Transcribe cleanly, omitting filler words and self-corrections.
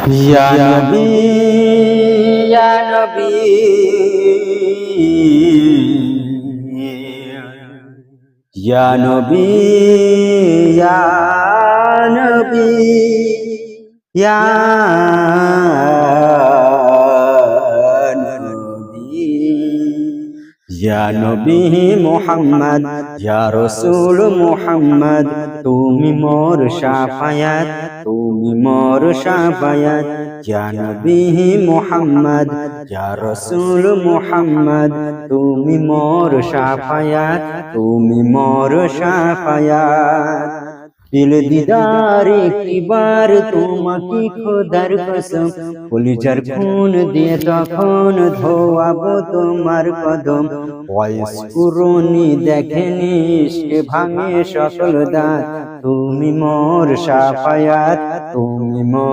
ইয়া নবী ইয়া নবী ইয়া নবী ইয়া নবী ইয়া নবী ইয়া নবী মুহাম্মদ ইয়া রাসূল মুহাম্মদ তুমি মোর শাফায়াত তুমি মোর শাফায়াত ইয়া নবী মুহাম্মদ ইয়া রাসূল মুহাম্মদ তুমি মোর শাফায়াত তুমি মোর শাফায়াত দিল দিদার একবার তোমাকে খোদার কসম কলিজার খুন দিয়ে তখন ধোয়াবো তোমার কদম ওয়াইস কুরনি দেখেনি ইশকে ভাঙে সকল দাঁত তুমি মোর শাফায়াত তুমি মোর